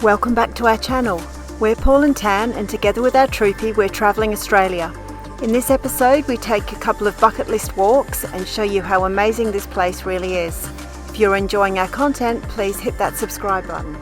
Welcome back to our channel. We're Paul and Tan, and together with our troopy we're travelling Australia. In this episode we take a couple of bucket list walks and show you how amazing this place really is. If you're enjoying our content, please hit that subscribe button.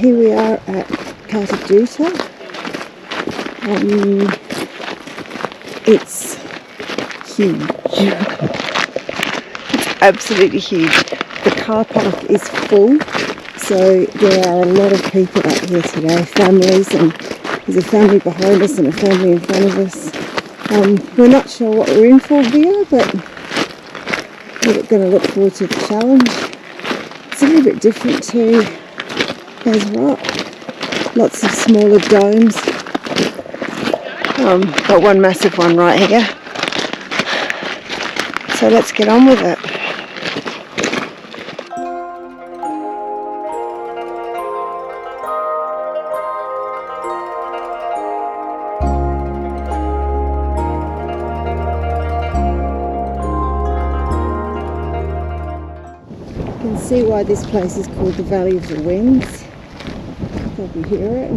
Here we are at TJUTA. It's huge. It's absolutely huge. The car park is full, so there are a lot of people out here today, families, and there's a family behind us and a family in front of us. We're not sure what we're in for here, but we're going to look forward to the challenge. It's a little bit different too. There's rock, lots of smaller domes, but one massive one right here, so let's get on with it. You can see why this place is called the Valley of the Winds. You hear it.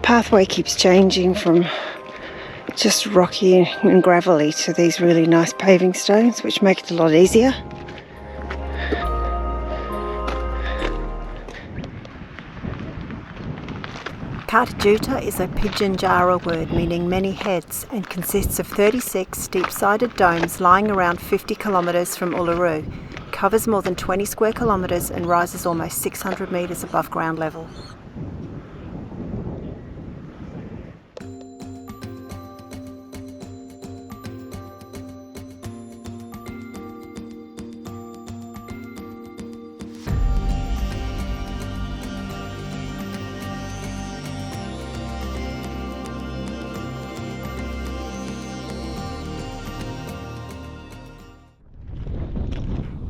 Pathway keeps changing from just rocky and gravelly to these really nice paving stones, which make it a lot easier. TJUTA is a Pitjantjatjara word meaning many heads and consists of 36 steep-sided domes lying around 50 kilometres from Uluru, covers more than 20 square kilometres and rises almost 600 metres above ground level.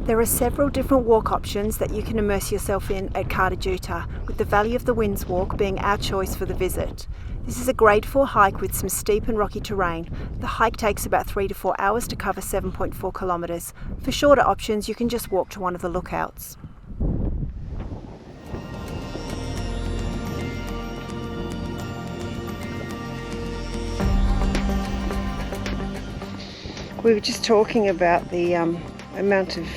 There are several different walk options that you can immerse yourself in at TJUTA, with the Valley of the Winds walk being our choice for the visit. This is a grade 4 hike with some steep and rocky terrain. The hike takes about 3 to 4 hours to cover 7.4 kilometres. For shorter options you can just walk to one of the lookouts. We were just talking about the amount of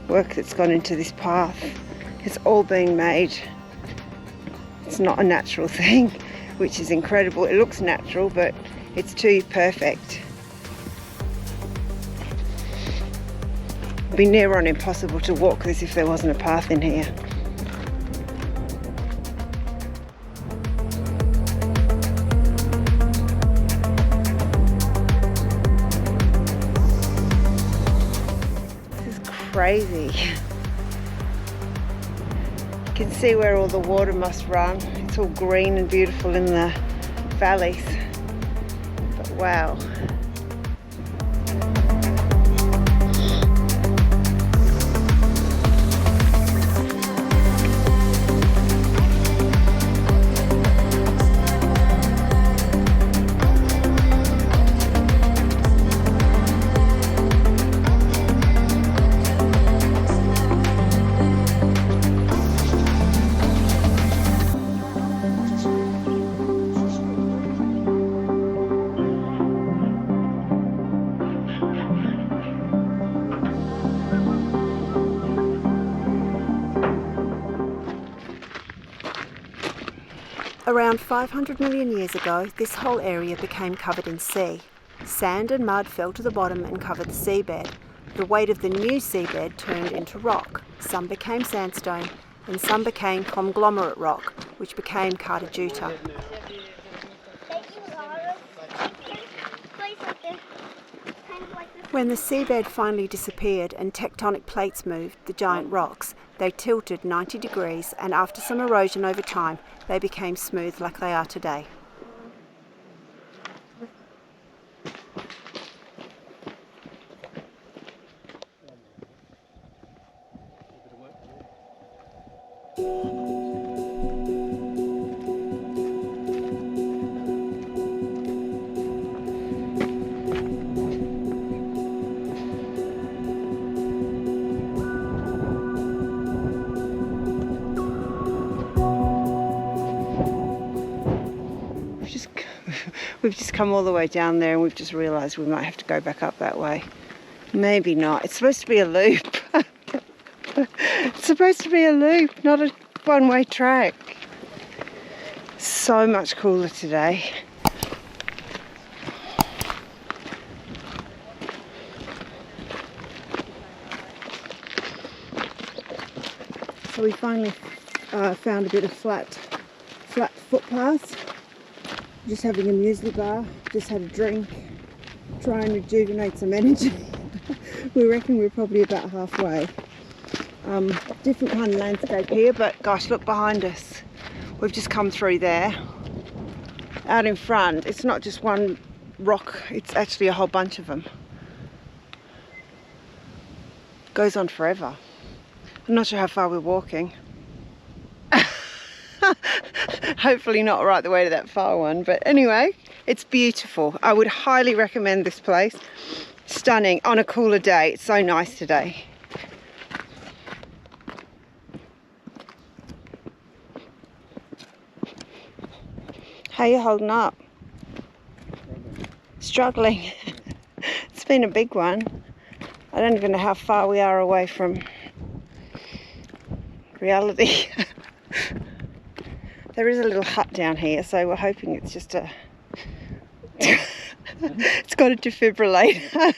work that's gone into this path. It's all being made. It's not a natural thing, which is incredible. It looks natural, but it's too perfect. It'd be near on impossible to walk this if there wasn't a path in here. Crazy. You can see where all the water must run. It's all green and beautiful in the valleys, but wow. Around 500 million years ago, this whole area became covered in sea. Sand and mud fell to the bottom and covered the seabed. The weight of the new seabed turned into rock. Some became sandstone and some became conglomerate rock, which became TJUTA. When the seabed finally disappeared and tectonic plates moved the giant rocks, they tilted 90 degrees, and after some erosion over time, they became smooth like they are today. We've just come all the way down there and we've just realised we might have to go back up that way. Maybe not. It's supposed to be a loop. It's supposed to be a loop, not a one-way track. So much cooler today. So we finally found a bit of flat footpath. Just having a muesli bar, just had a drink, try and rejuvenate some energy. We reckon we're probably about halfway. Different kind of landscape here, but gosh, look behind us. We've just come through there. Out in front, it's not just one rock, it's actually a whole bunch of them. Goes on forever. I'm not sure how far we're walking. Hopefully not right the way to that far one, but anyway, it's beautiful. I would highly recommend this place. Stunning on a cooler day. It's so nice today. How you holding up? Struggling. It's been a big one. I don't even know how far we are away from reality. There is a little hut down here, so we're hoping it's just a... It's got a defibrillator.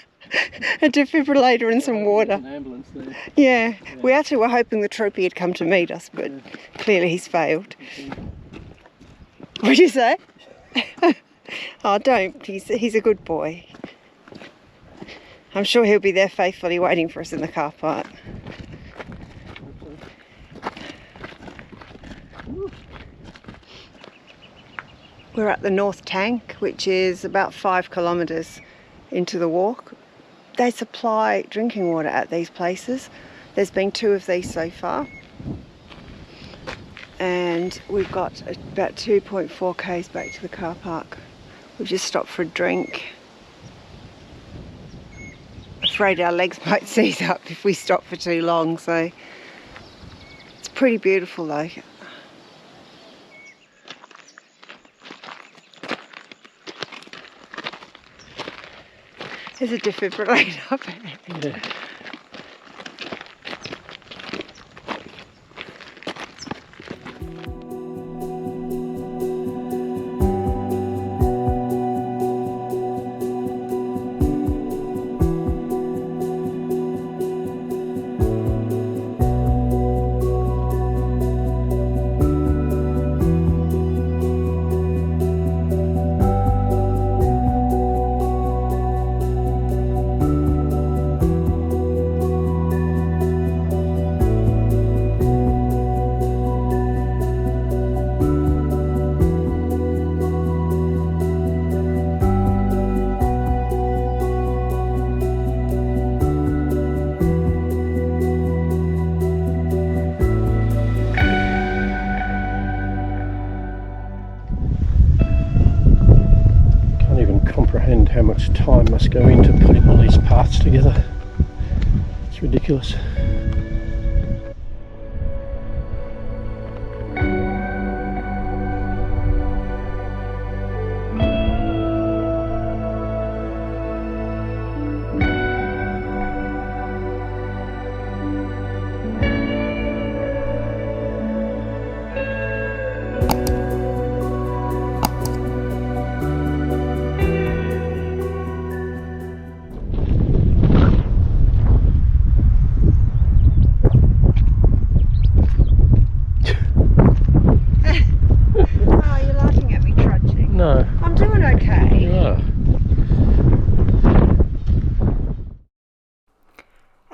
A defibrillator and some water. An ambulance there. Yeah, we actually were hoping the TROOPY had come to meet us, but clearly he's failed. What'd you say? Oh, don't. He's a good boy. I'm sure he'll be there faithfully waiting for us in the car park. We're at the North Tank, which is about 5 kilometres into the walk. They supply drinking water at these places. There's been 2 of these so far. And we've got about 2.4 k's back to the car park. We've just stopped for a drink. Afraid our legs might seize up if we stop for too long, so it's pretty beautiful though. There's a defibrillator up there. Yeah. Comprehend how much time must go into putting all these parts together. It's ridiculous.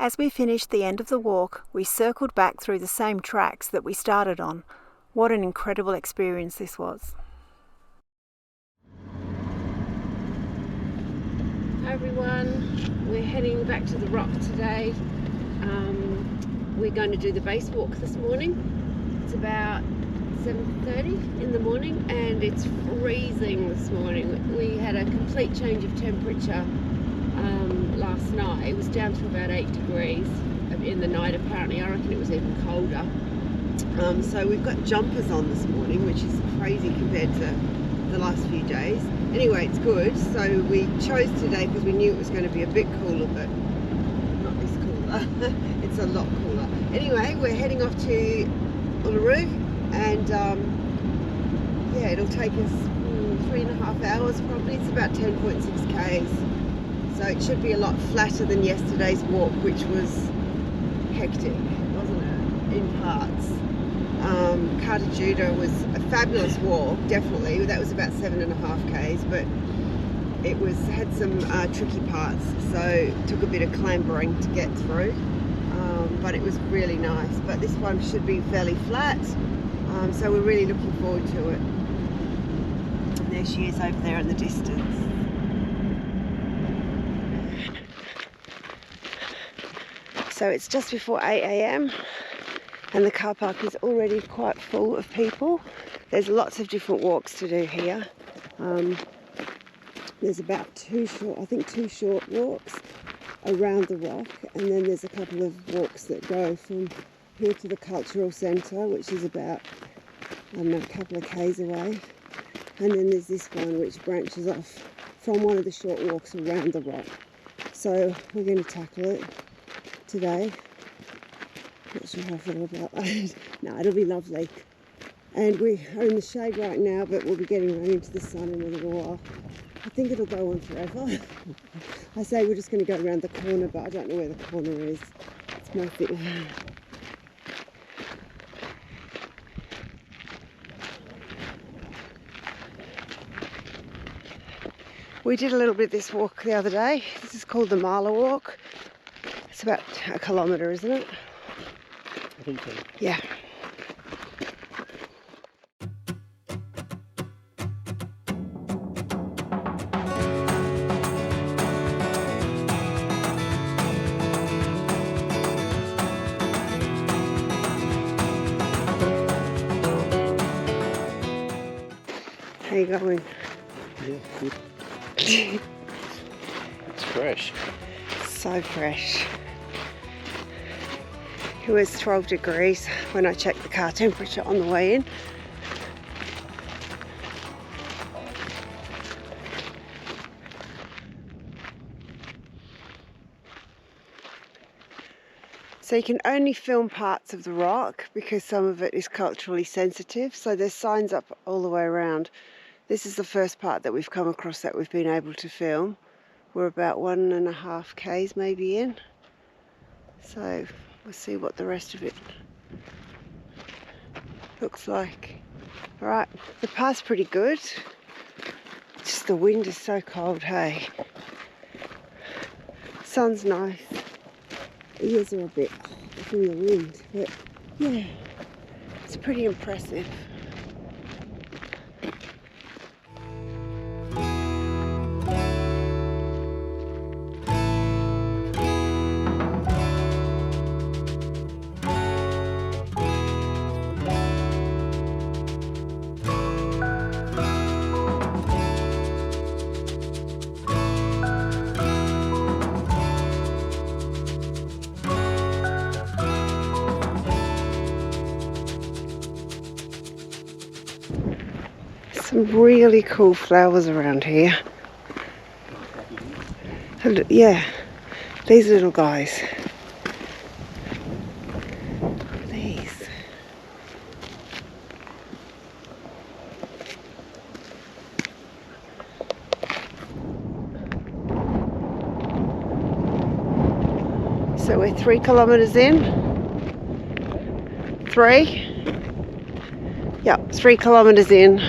As we finished the end of the walk, we circled back through the same tracks that we started on. What an incredible experience this was. Hi everyone, we're heading back to the rock today. We're going to do the base walk this morning. It's about 7:30 in the morning and it's freezing this morning. We had a complete change of temperature last night. It was down to about 8 degrees in the night apparently. I reckon it was even colder. So we've got jumpers on this morning, which is crazy compared to the last few days. Anyway, it's good. So we chose today because we knew it was going to be a bit cooler, but not this cooler. It's a lot cooler. Anyway, we're heading off to ULURU and yeah, it'll take us 3.5 hours probably. It's about 10.6 k's. So it should be a lot flatter than yesterday's walk, which was hectic, wasn't it, in parts. TJUTA was a fabulous walk, definitely. That was about 7.5 k's, but it had some tricky parts, so it took a bit of clambering to get through. But it was really nice. But this one should be fairly flat, so we're really looking forward to it. And there she is over there in the distance. So it's just before 8 a.m. and the car park is already quite full of people. There's lots of different walks to do here. There's about two short walks around the rock, and then there's a couple of walks that go from here to the cultural centre, which is about, I don't know, a couple of k's away. And then there's this one which branches off from one of the short walks around the rock. So we're going to tackle it today. Not sure how I feel about that. No, it'll be lovely. And we are in the shade right now, but we'll be getting right into the sun in a little while. I think it'll go on forever. I say we're just going to go around the corner, but I don't know where the corner is. It's my thing. We did a little bit of this walk the other day. This is called the Marla Walk. It's about 1 kilometre, isn't it? I think so. Yeah. How you going? Yeah, good. It's fresh. So fresh. It was 12 degrees when I checked the car temperature on the way in. So you can only film parts of the rock because some of it is culturally sensitive. So there's signs up all the way around. This is the first part that we've come across that we've been able to film. We're about 1.5 k's maybe in. So we'll see what the rest of it looks like. Alright, the path's pretty good. Just the wind is so cold, hey. Sun's nice. Ears are a bit from the wind, but yeah, it's pretty impressive. Some really cool flowers around here. And yeah, these little guys. These. So we're 3 kilometres in. 3? Yep, 3 kilometres in.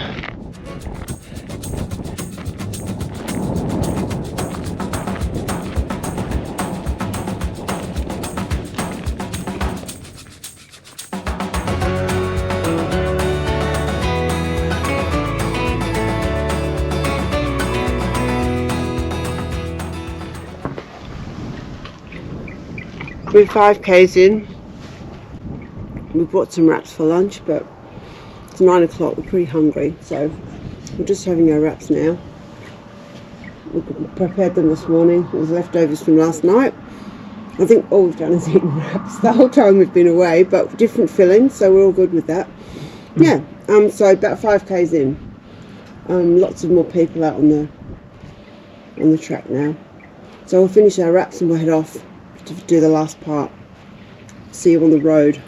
We're 5k's in. We brought some wraps for lunch, but it's 9 o'clock. We're pretty hungry, so we're just having our wraps now. We prepared them this morning. It was leftovers from last night. I think all we've done is eaten wraps the whole time we've been away, but different fillings, so we're all good with that. Yeah, so about 5k's in. Lots of more people out on the track now. So we'll finish our wraps and we'll head off to do the last part. See you on the road.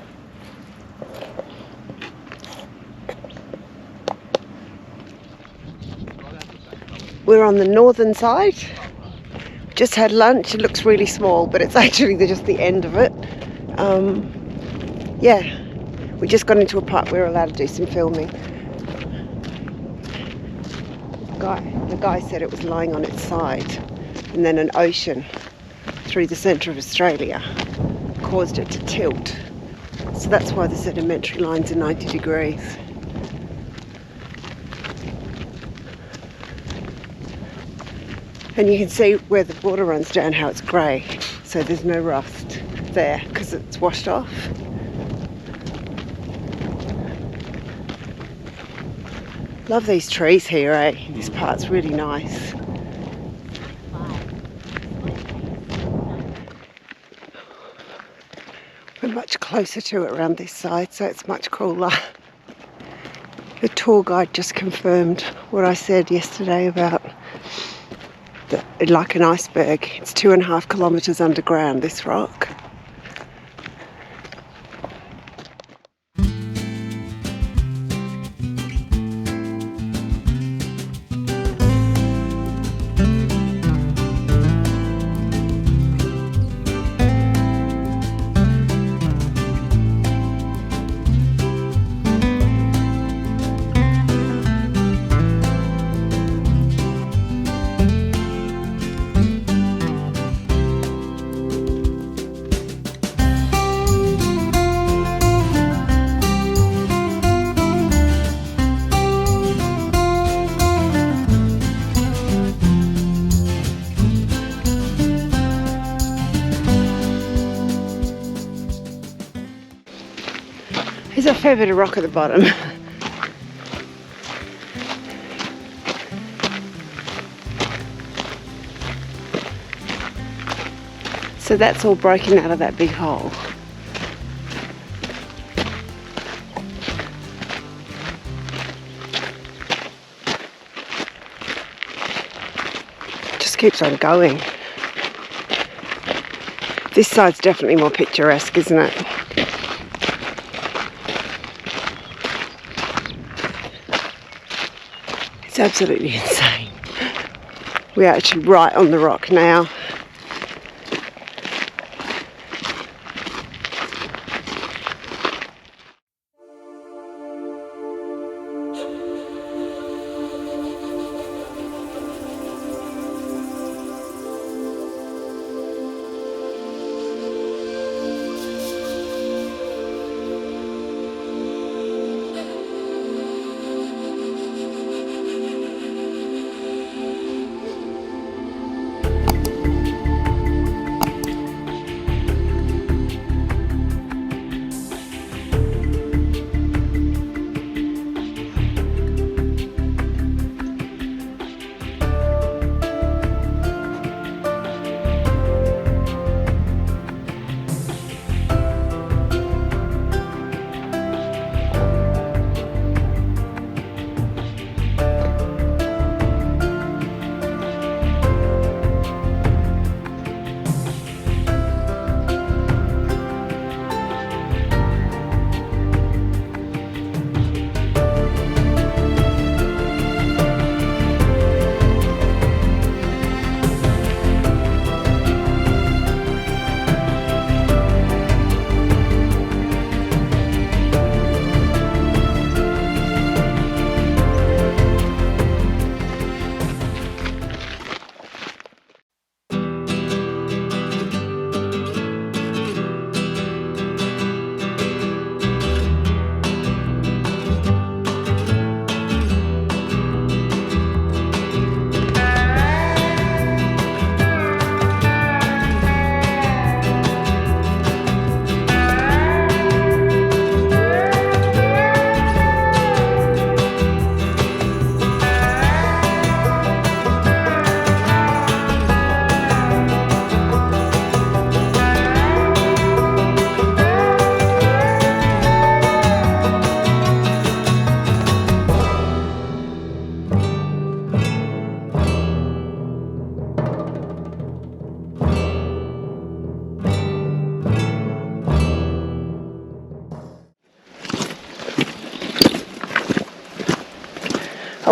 We're on the northern side. Just had lunch. It looks really small, but it's actually just the end of it. Yeah, we just got into a part where we're allowed to do some filming. The guy said it was lying on its side, and then an ocean through the centre of Australia caused it to tilt. So that's why the sedimentary lines are 90 degrees. And you can see where the water runs down how it's grey, so there's no rust there because it's washed off. Love these trees here, eh? This part's really nice. We're much closer to it around this side, so it's much cooler. The tour guide just confirmed what I said yesterday about like an iceberg. It's 2.5 kilometres underground, this rock. There's a fair bit of rock at the bottom. So that's all broken out of that big hole. Just keeps on going. This side's definitely more picturesque, isn't it? It's absolutely insane. We're actually right on the rock now.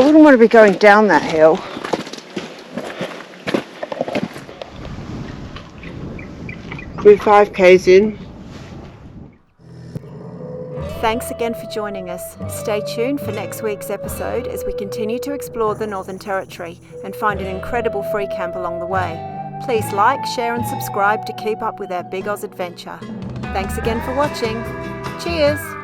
wouldn't want to be going down that hill. We're 5k's in. Thanks again for joining us. Stay tuned for next week's episode as we continue to explore the Northern Territory and find an incredible free camp along the way. Please like, share and subscribe to keep up with our Big Oz adventure. Thanks again for watching. Cheers!